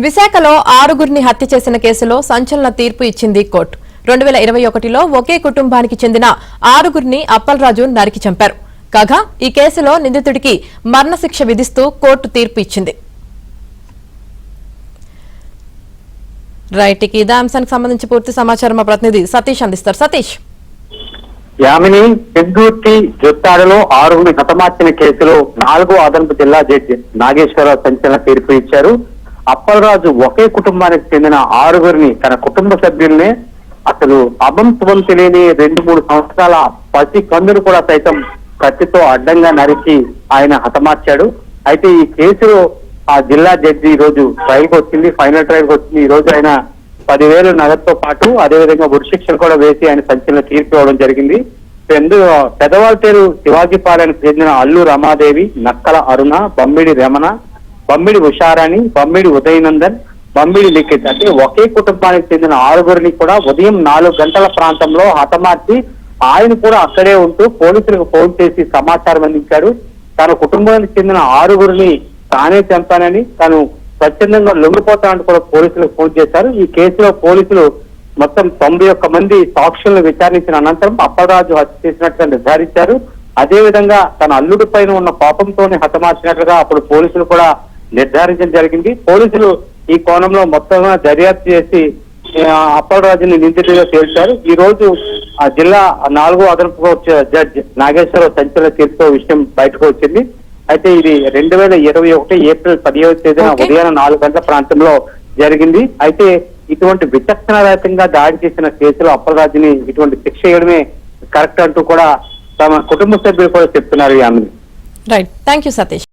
విశాఖలో 6గురిని హత్య చేసిన కేసులో సంచలన తీర్పు ఇచ్చింది కోర్టు. 2021లో ఒకే కుటుంబానికి చెందిన 6గురిని అప్పలరాజు నరికి చంపారు. కాగా ఈ కేసులో నిందితుడికి మరణశిక్ష విధిస్తూ కోర్టు తీర్పు ఇచ్చింది. రైట్, ఇదే అంశానికి సంబంధించి పూర్తి సమాచారం మా ప్రతినిధి సతీష్ అందిస్తారు. సతీష్. యామిని పెద్దూర్తి జొత్తాడలో 6గురిని హతమార్చిన కేసులో 4వ అదనపు జిల్లా జడ్జి నాగేశ్వరరావు సంచలన తీర్పు ఇచ్చారు. అప్పలరాజు ఒకే కుటుంబానికి చెందిన 6గురిని తన కుటుంబ సభ్యుల్ని అసలు అభంశుభం తెలియని 2-3 సంవత్సరాల పసి కందును కూడా సైతం కత్తితో అడ్డంగా నరికి ఆయన హతమార్చాడు. అయితే ఈ కేసులో ఆ జిల్లా జడ్జి ఈ రోజు ట్రయల్ కి వచ్చింది, ఫైనల్ ట్రయల్ కి వచ్చింది. ఈ రోజు ఆయన 10,000 నగదుతో పాటు అదేవిధంగా ఉరిశిక్షలు కూడా వేసి ఆయన సంచలన తీర్పు ఇవ్వడం జరిగింది. పెదవాల్తేరు శివాజీపాలెనికి చెందిన అల్లు రమాదేవి, నక్కల అరుణ, బమ్మిడి రమణ, బమ్మిడి ఉషారాణి, బమ్మిడి ఉదయనందన్, బమ్మిడి లిఖిత్ అంటే ఒకే కుటుంబానికి చెందిన 6గురిని కూడా ఉదయం 4 గంటల ప్రాంతంలో హతమార్చి ఆయన కూడా అక్కడే ఉంటూ పోలీసులకు ఫోన్ చేసి సమాచారం అందించాడు. తన కుటుంబానికి చెందిన 6గురిని తానే చంపానని, తాను స్వచ్ఛందంగా లొంగిపోతానంటూ కూడా పోలీసులకు ఫోన్ చేశారు. ఈ కేసులో పోలీసులు మొత్తం 91 మంది సాక్షులను విచారించిన అనంతరం అప్పలరాజు హత్య చేసినట్లుగా నిర్ధారించారు. అదేవిధంగా తన అల్లుడి పైన ఉన్న కోపంతోనే హతమార్చినట్లుగా అప్పుడు పోలీసులు కూడా నిర్ధారించడం జరిగింది. పోలీసులు ఈ కోణంలో మొత్తంగా దర్యాప్తు చేసి అప్పలరాజుని నిందితుడిగా తేల్చారు. ఈ రోజు ఆ జిల్లా 4వ అదనపు జడ్జి నాగేశ్వరరావు సంచలన తీర్పు విషయం బయటకు వచ్చింది. అయితే ఇది 2021 ఏప్రిల్ 15వ తేదీన ఉదయం 4 గంటల ప్రాంతంలో జరిగింది. అయితే ఇటువంటి విచక్షణారహితంగా దాడి చేసిన కేసులో అప్పలరాజుని ఇటువంటి శిక్ష వేయడమే కరెక్ట్ అంటూ కూడా తమ కుటుంబ సభ్యులు కూడా చెప్తున్నారు. Yamini. Right, thank you Satish.